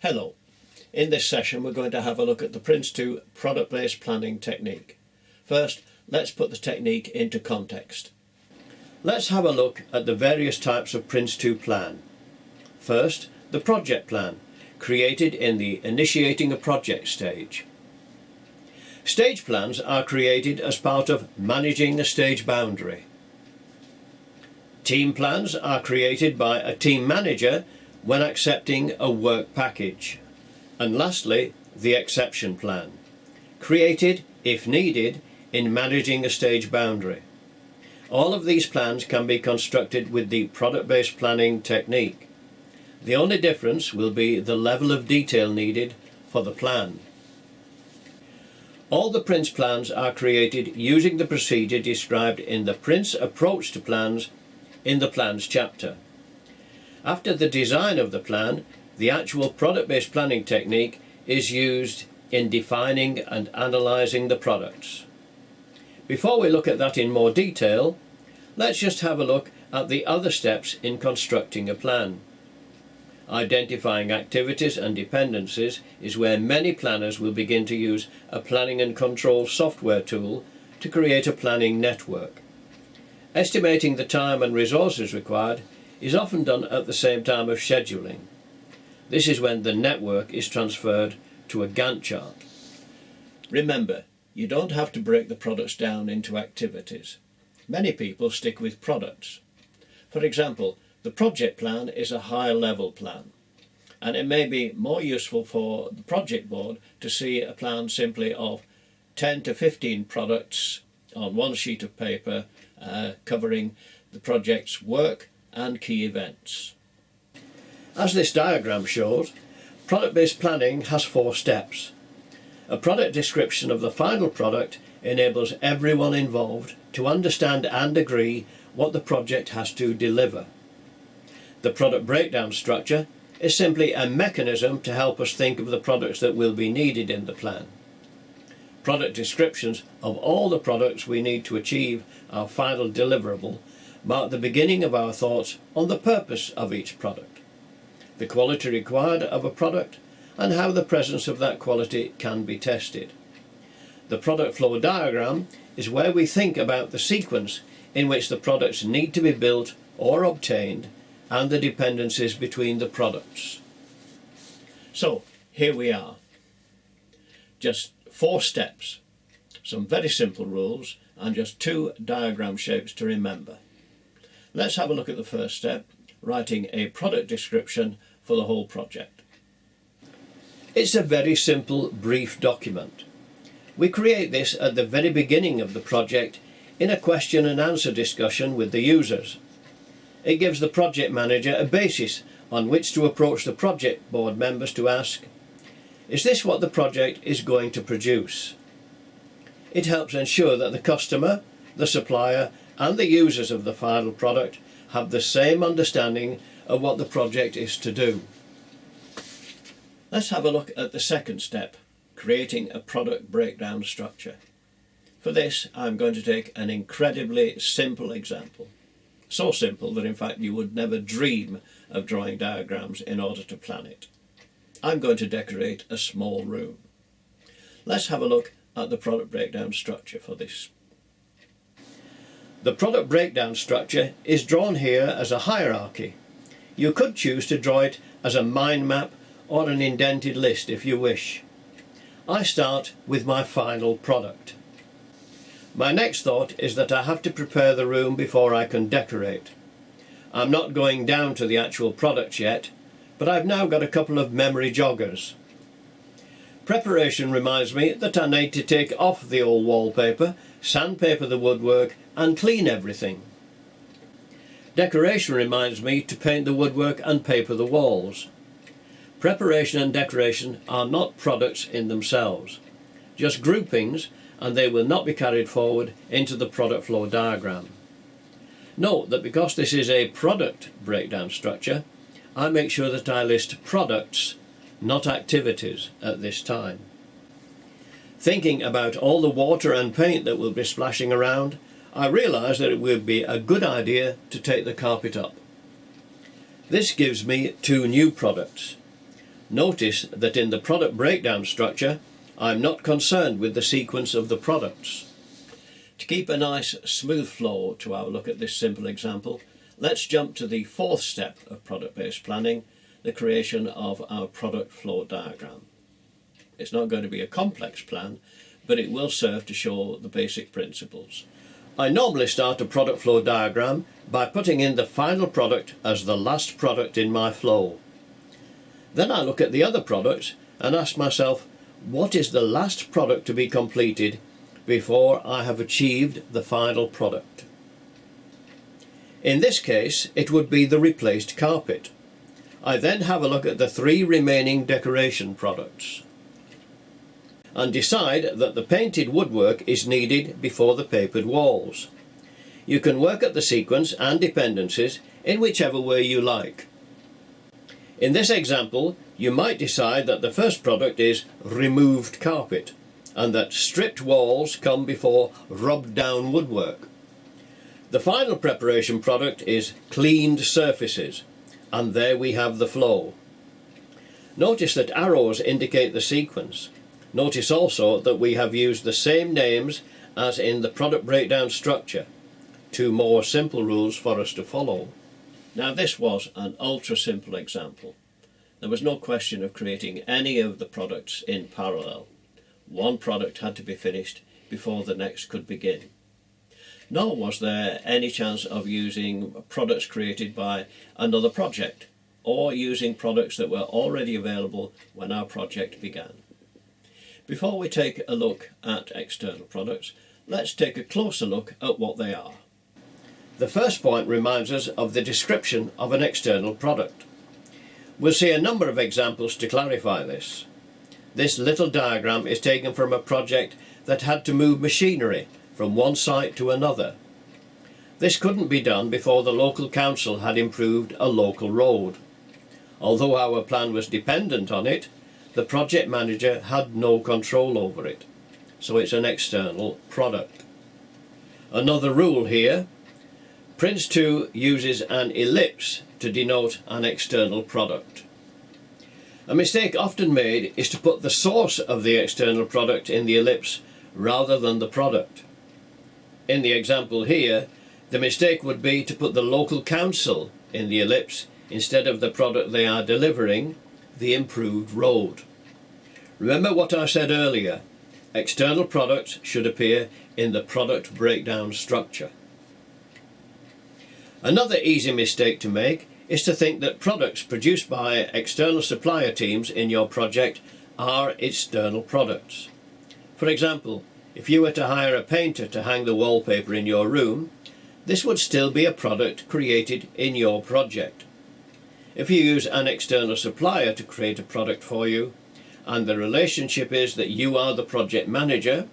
Hello. In this session we're going to have a look at the Prince2 product-based planning technique. First, let's put the technique into context. Let's have a look at the various types of Prince2 plan. First, the project plan, created in the initiating a project stage. Stage plans are created as part of managing a stage boundary. Team plans are created by a team manager when accepting a work package. And lastly, the exception plan, created, if needed, in managing a stage boundary. All of these plans can be constructed with the product-based planning technique. The only difference will be the level of detail needed for the plan. All the Prince plans are created using the procedure described in the Prince approach to plans in the Plans chapter. After the design of the plan, the actual product-based planning technique is used in defining and analysing the products. Before we look at that in more detail, let's just have a look at the other steps in constructing a plan. Identifying activities and dependencies is where many planners will begin to use a planning and control software tool to create a planning network. Estimating the time and resources required is often done at the same time of scheduling. This is when the network is transferred to a Gantt chart. Remember, you don't have to break the products down into activities. Many people stick with products. For example, the project plan is a higher level plan, and it may be more useful for the project board to see a plan simply of 10 to 15 products on one sheet of paper covering the project's work and key events. As this diagram shows, product-based planning has 4 steps. A product description of the final product enables everyone involved to understand and agree what the project has to deliver. The product breakdown structure is simply a mechanism to help us think of the products that will be needed in the plan. Product descriptions of all the products we need to achieve our final deliverable mark the beginning of our thoughts on the purpose of each product, the quality required of a product, and how the presence of that quality can be tested. The product flow diagram is where we think about the sequence in which the products need to be built or obtained and the dependencies between the products. So here we are. Just 4 steps, some very simple rules and just 2 diagram shapes to remember. Let's have a look at the first step, writing a product description for the whole project. It's a very simple, brief document. We create this at the very beginning of the project in a question and answer discussion with the users. It gives the project manager a basis on which to approach the project board members to ask, is this what the project is going to produce? It helps ensure that the customer, the supplier, and the users of the final product have the same understanding of what the project is to do. Let's have a look at the second step, creating a product breakdown structure. For this, I'm going to take an incredibly simple example. So simple that in fact you would never dream of drawing diagrams in order to plan it. I'm going to decorate a small room. Let's have a look at the product breakdown structure for this. The product breakdown structure is drawn here as a hierarchy. You could choose to draw it as a mind map or an indented list if you wish. I start with my final product. My next thought is that I have to prepare the room before I can decorate. I'm not going down to the actual products yet, but I've now got a couple of memory joggers. Preparation reminds me that I need to take off the old wallpaper, sandpaper the woodwork and clean everything. Decoration reminds me to paint the woodwork and paper the walls. Preparation and decoration are not products in themselves, just groupings, and they will not be carried forward into the product flow diagram. Note that because this is a product breakdown structure, I make sure that I list products, not activities, at this time. Thinking about all the water and paint that will be splashing around, I realised that it would be a good idea to take the carpet up. This gives me 2 new products. Notice that in the product breakdown structure, I'm not concerned with the sequence of the products. To keep a nice smooth flow to our look at this simple example, let's jump to the fourth step of product-based planning, the creation of our product flow diagram. It's not going to be a complex plan, but it will serve to show the basic principles. I normally start a product flow diagram by putting in the final product as the last product in my flow. Then I look at the other products and ask myself, what is the last product to be completed before I have achieved the final product? In this case, it would be the replaced carpet. I then have a look at the 3 remaining decoration products and decide that the painted woodwork is needed before the papered walls. You can work at the sequence and dependencies in whichever way you like. In this example, you might decide that the first product is removed carpet and that stripped walls come before rubbed down woodwork. The final preparation product is cleaned surfaces, and there we have the flow. Notice that arrows indicate the sequence. Notice also that we have used the same names as in the product breakdown structure, 2 more simple rules for us to follow. Now this was an ultra simple example. There was no question of creating any of the products in parallel. One product had to be finished before the next could begin. Nor was there any chance of using products created by another project or using products that were already available when our project began. Before we take a look at external products, let's take a closer look at what they are. The first point reminds us of the description of an external product. We'll see a number of examples to clarify this. This little diagram is taken from a project that had to move machinery from one site to another. This couldn't be done before the local council had improved a local road. Although our plan was dependent on it, the project manager had no control over it, so it's an external product. Another rule here, Prince 2 uses an ellipse to denote an external product. A mistake often made is to put the source of the external product in the ellipse rather than the product. In the example here, the mistake would be to put the local council in the ellipse instead of the product they are delivering, the improved road. Remember what I said earlier, external products should appear in the product breakdown structure. Another easy mistake to make is to think that products produced by external supplier teams in your project are external products. For example, if you were to hire a painter to hang the wallpaper in your room, this would still be a product created in your project. If you use an external supplier to create a product for you, and the relationship is that you are the project manager,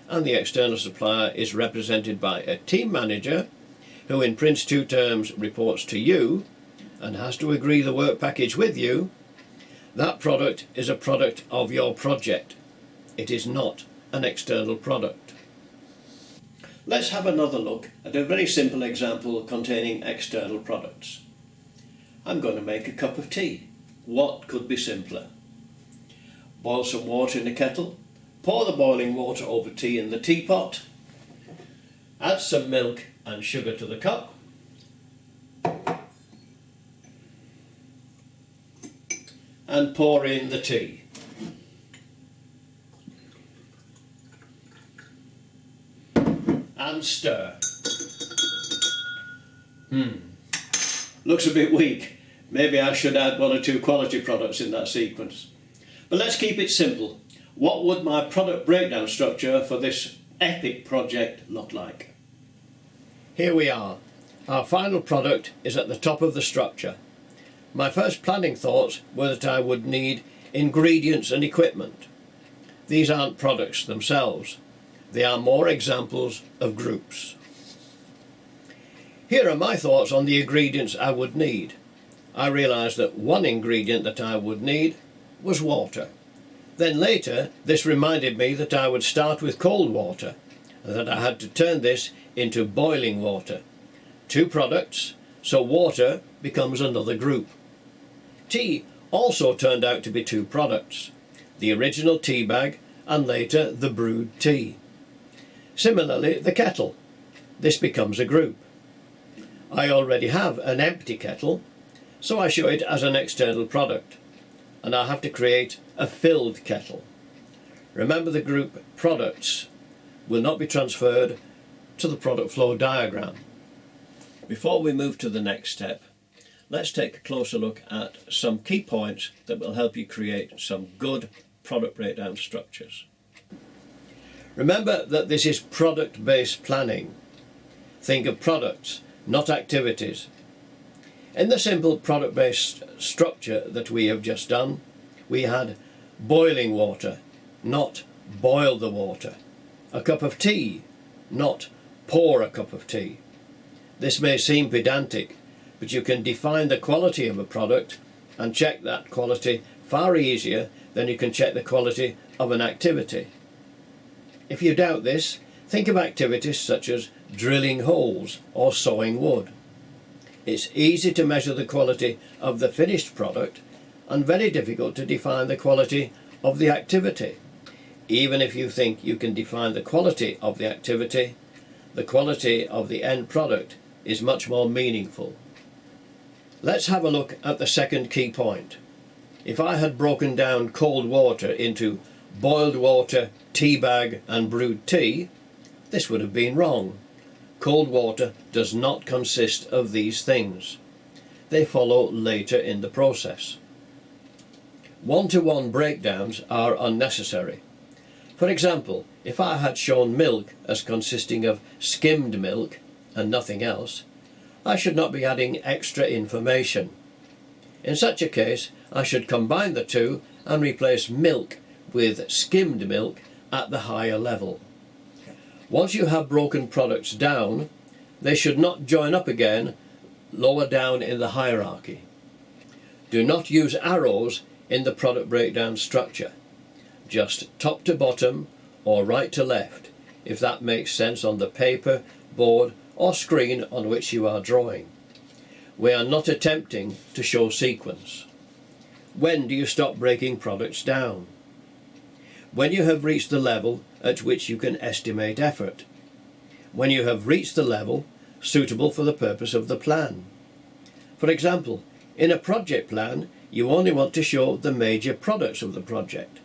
and the external supplier is represented by a team manager, who in Prince 2 terms reports to you, and has to agree the work package with you, that product is a product of your project. It is not an external product. Let's have another look at a very simple example containing external products. I'm going to make a cup of tea. What could be simpler? Boil some water in a kettle, pour the boiling water over tea in the teapot, add some milk and sugar to the cup, and pour in the tea. And stir. Looks a bit weak. Maybe I should add 1 or 2 quality products in that sequence. But let's keep it simple. What would my product breakdown structure for this epic project look like? Here we are. Our final product is at the top of the structure. My first planning thoughts were that I would need ingredients and equipment. These aren't products themselves. They are more examples of groups. Here are my thoughts on the ingredients I would need. I realised that one ingredient that I would need was water. Then later, this reminded me that I would start with cold water and that I had to turn this into boiling water. 2 products, so water becomes another group. Tea also turned out to be two products, the original tea bag and later the brewed tea. Similarly, the kettle. This becomes a group. I already have an empty kettle, so I show it as an external product, and I have to create a filled kettle. Remember, the group products will not be transferred to the product flow diagram. Before we move to the next step, let's take a closer look at some key points that will help you create some good product breakdown structures. Remember that this is product-based planning. Think of products, not activities. In the simple product-based structure that we have just done, we had boiling water, not boil the water. A cup of tea, not pour a cup of tea. This may seem pedantic, but you can define the quality of a product and check that quality far easier than you can check the quality of an activity. If you doubt this, think of activities such as drilling holes or sawing wood. It's easy to measure the quality of the finished product and very difficult to define the quality of the activity. Even if you think you can define the quality of the activity, the quality of the end product is much more meaningful. Let's have a look at the second key point. If I had broken down cold water into boiled water, tea bag and brewed tea, this would have been wrong. Cold water does not consist of these things. They follow later in the process. One-to-one breakdowns are unnecessary. For example, if I had shown milk as consisting of skimmed milk and nothing else, I should not be adding extra information. In such a case, I should combine the two and replace milk with skimmed milk at the higher level. Once you have broken products down, they should not join up again lower down in the hierarchy. Do not use arrows in the product breakdown structure. Just top to bottom or right to left, if that makes sense on the paper, board or screen on which you are drawing. We are not attempting to show sequence. When do you stop breaking products down? When you have reached the level at which you can estimate effort. When you have reached the level suitable for the purpose of the plan. For example, in a project plan, you only want to show the major products of the project.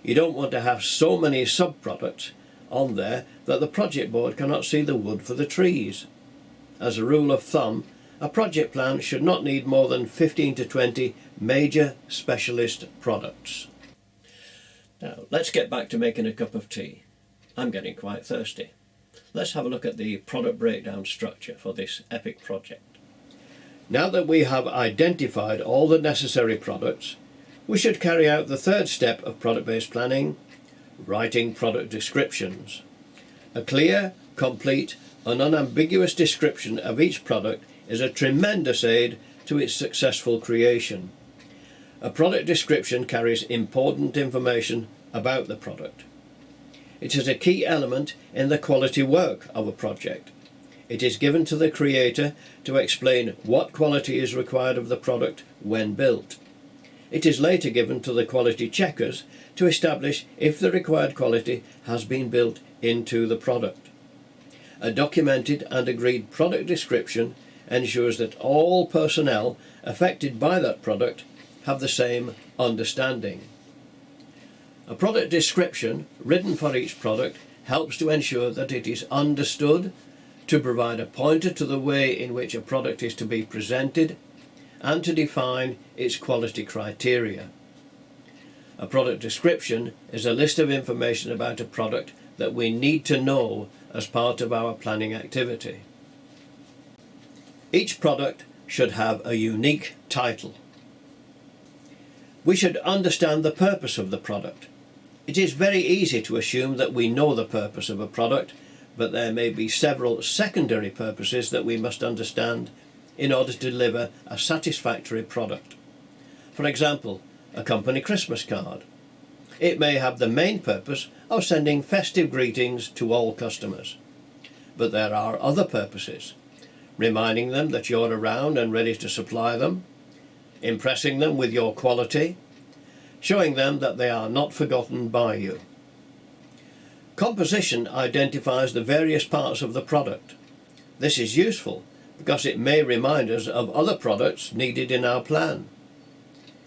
You don't want to have so many sub-products on there that the project board cannot see the wood for the trees. As a rule of thumb, a project plan should not need more than 15 to 20 major specialist products. Now, let's get back to making a cup of tea. I'm getting quite thirsty. Let's have a look at the product breakdown structure for this epic project. Now that we have identified all the necessary products, we should carry out the third step of product-based planning, writing product descriptions. A clear, complete and unambiguous description of each product is a tremendous aid to its successful creation. A product description carries important information about the product. It is a key element in the quality work of a project. It is given to the creator to explain what quality is required of the product when built. It is later given to the quality checkers to establish if the required quality has been built into the product. A documented and agreed product description ensures that all personnel affected by that product have the same understanding. A product description written for each product helps to ensure that it is understood, to provide a pointer to the way in which a product is to be presented, and to define its quality criteria. A product description is a list of information about a product that we need to know as part of our planning activity. Each product should have a unique title. We should understand the purpose of the product. It is very easy to assume that we know the purpose of a product, but there may be several secondary purposes that we must understand in order to deliver a satisfactory product. For example, a company Christmas card. It may have the main purpose of sending festive greetings to all customers. But there are other purposes. Reminding them that you're around and ready to supply them. impressing them with your quality, showing them that they are not forgotten by you. Composition identifies the various parts of the product. This is useful because it may remind us of other products needed in our plan.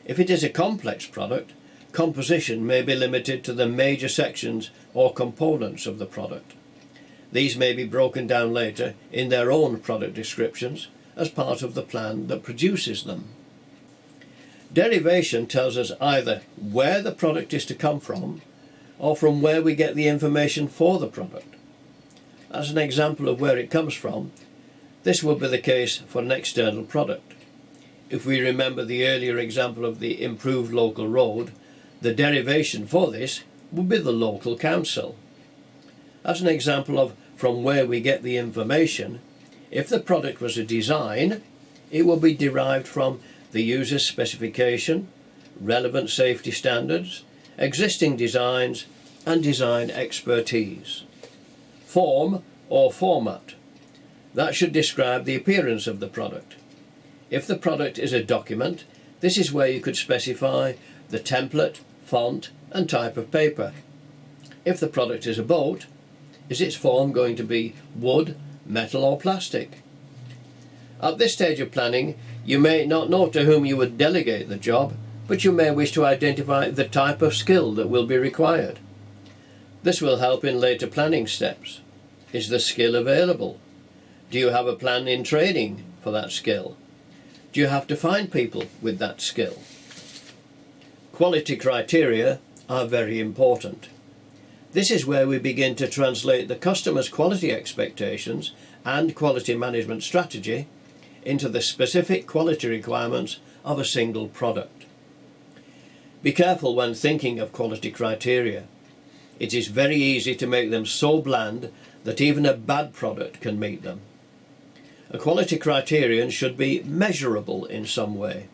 If it is a complex product, composition may be limited to the major sections or components of the product. These may be broken down later in their own product descriptions as part of the plan that produces them. Derivation tells us either where the product is to come from or from where we get the information for the product. As an example of where it comes from, this would be the case for an external product. If we remember the earlier example of the improved local road, the derivation for this would be the local council. As an example of from where we get the information, if the product was a design, it will be derived from the user's specification, relevant safety standards, existing designs, and design expertise. Form or format. That should describe the appearance of the product. If the product is a document, this is where you could specify the template, font, and type of paper. If the product is a boat, is its form going to be wood, metal, or plastic? At this stage of planning, you may not know to whom you would delegate the job, but you may wish to identify the type of skill that will be required. This will help in later planning steps. Is the skill available? Do you have a plan in training for that skill? Do you have to find people with that skill? Quality criteria are very important. This is where we begin to translate the customer's quality expectations and quality management strategy into the specific quality requirements of a single product. Be careful when thinking of quality criteria. It is very easy to make them so bland that even a bad product can meet them. A quality criterion should be measurable in some way.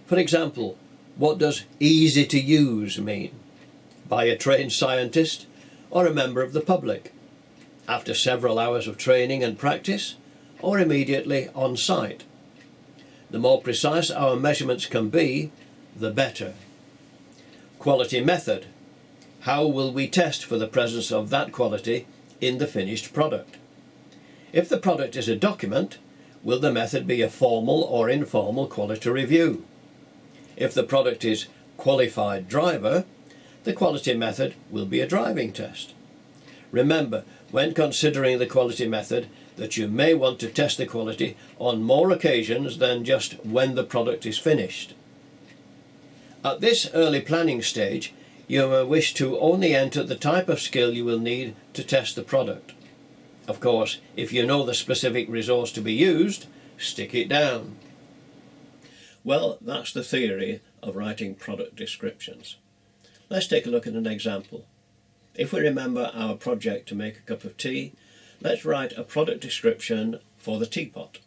For example, what does easy to use mean? By a trained scientist or a member of the public? After several hours of training and practice, or immediately on site? The more precise our measurements can be, the better. Quality method. How will we test for the presence of that quality in the finished product? If the product is a document, will the method be a formal or informal quality review? If the product is qualified driver, the quality method will be a driving test. Remember, when considering the quality method, that you may want to test the quality on more occasions than just when the product is finished. At this early planning stage, you may wish to only enter the type of skill you will need to test the product. Of course, if you know the specific resource to be used, stick it down. Well, that's the theory of writing product descriptions. Let's take a look at an example. If we remember our project to make a cup of tea, let's write a product description for the teapot.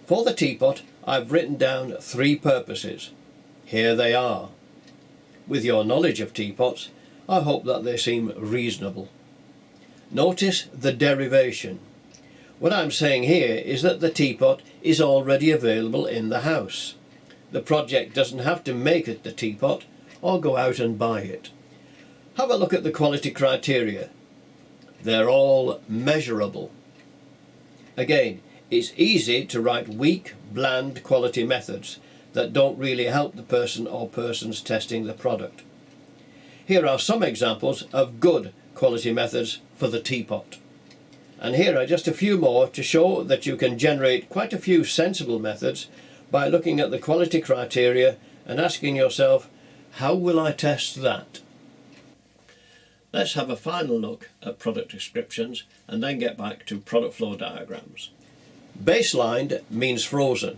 For the teapot, I've written down 3 purposes. Here they are. With your knowledge of teapots, I hope that they seem reasonable. Notice the derivation. What I'm saying here is that the teapot is already available in the house. The project doesn't have to make it the teapot or go out and buy it. Have a look at the quality criteria. They're all measurable. Again, it's easy to write weak, bland quality methods that don't really help the person or persons testing the product. Here are some examples of good quality methods for the teapot. And here are just a few more to show that you can generate quite a few sensible methods by looking at the quality criteria and asking yourself, how will I test that? Let's have a final look at product descriptions and then get back to product flow diagrams. Baselined means frozen.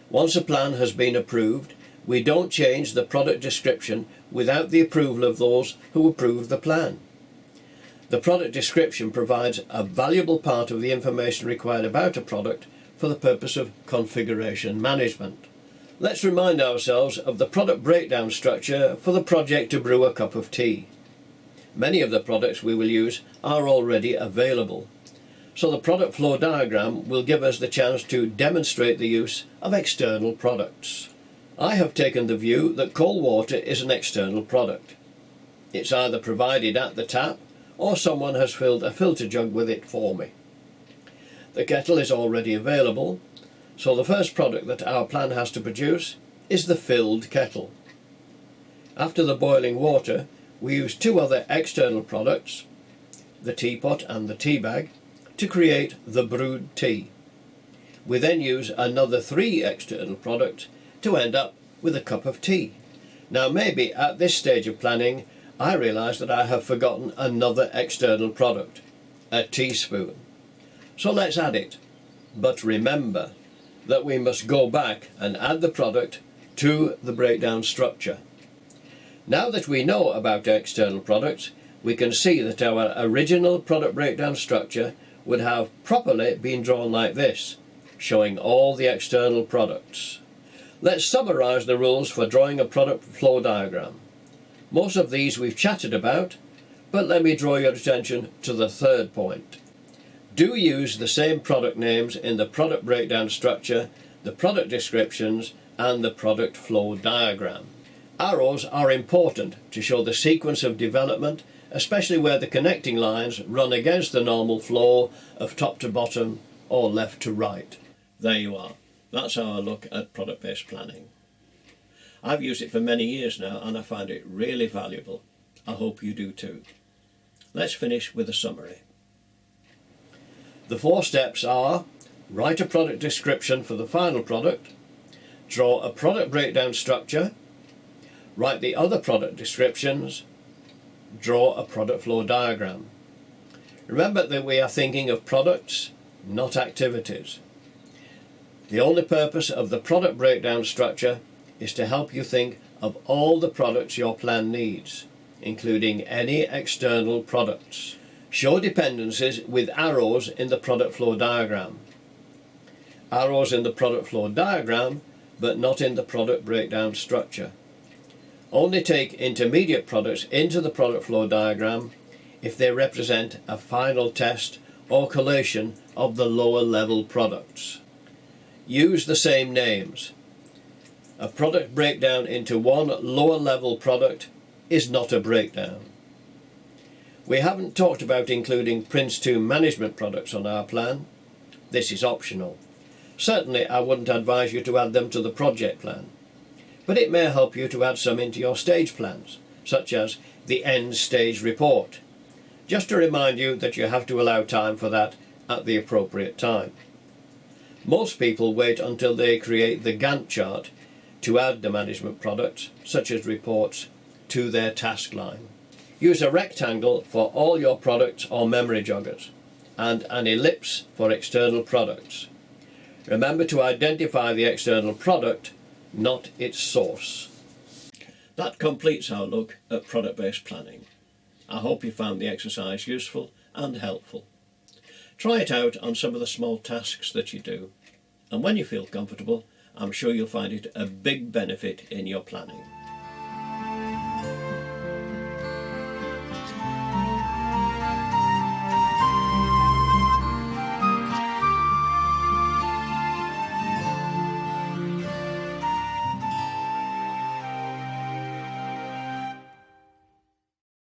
Once a plan has been approved, we don't change the product description without the approval of those who approve the plan. The product description provides a valuable part of the information required about a product for the purpose of configuration management. Let's remind ourselves of the product breakdown structure for the project to brew a cup of tea. Many of the products we will use are already available. So the product flow diagram will give us the chance to demonstrate the use of external products. I have taken the view that cold water is an external product. It's either provided at the tap or someone has filled a filter jug with it for me. The kettle is already available, so the first product that our plan has to produce is the filled kettle. After the boiling water, we use two other external products, the teapot and the tea bag, to create the brewed tea. We then use another 3 external products to end up with a cup of tea. Now maybe at this stage of planning I realise that I have forgotten another external product, a teaspoon. So let's add it. But remember that we must go back and add the product to the breakdown structure. Now that we know about external products, we can see that our original product breakdown structure would have properly been drawn like this, showing all the external products. Let's summarise the rules for drawing a product flow diagram. Most of these we've chatted about, but let me draw your attention to the third point. Do use the same product names in the product breakdown structure, the product descriptions and the product flow diagram. Arrows are important to show the sequence of development, especially where the connecting lines run against the normal flow of top to bottom or left to right. There you are. That's our look at product-based planning. I've used it for many years now and I find it really valuable. I hope you do too. Let's finish with a summary. The 4 steps are: write a product description for the final product, draw a product breakdown structure, write the other product descriptions, draw a product flow diagram. Remember that we are thinking of products, not activities. The only purpose of the product breakdown structure is to help you think of all the products your plan needs, including any external products. Show dependencies with arrows in the product flow diagram. Arrows in the product flow diagram, but not in the product breakdown structure. Only take intermediate products into the product flow diagram if they represent a final test or collation of the lower level products. Use the same names. A product breakdown into one lower level product is not a breakdown. We haven't talked about including Prince2 management products on our plan. This is optional. Certainly I wouldn't advise you to add them to the project plan, but it may help you to add some into your stage plans, such as the end stage report, just to remind you that you have to allow time for that at the appropriate time. Most people wait until they create the Gantt chart to add the management products, such as reports, to their task line. Use a rectangle for all your products or memory joggers, and an ellipse for external products. Remember to identify the external product, not its source. That completes our look at product-based planning. I hope you found the exercise useful and helpful. Try it out on some of the small tasks that you do, and when you feel comfortable, I'm sure you'll find it a big benefit in your planning.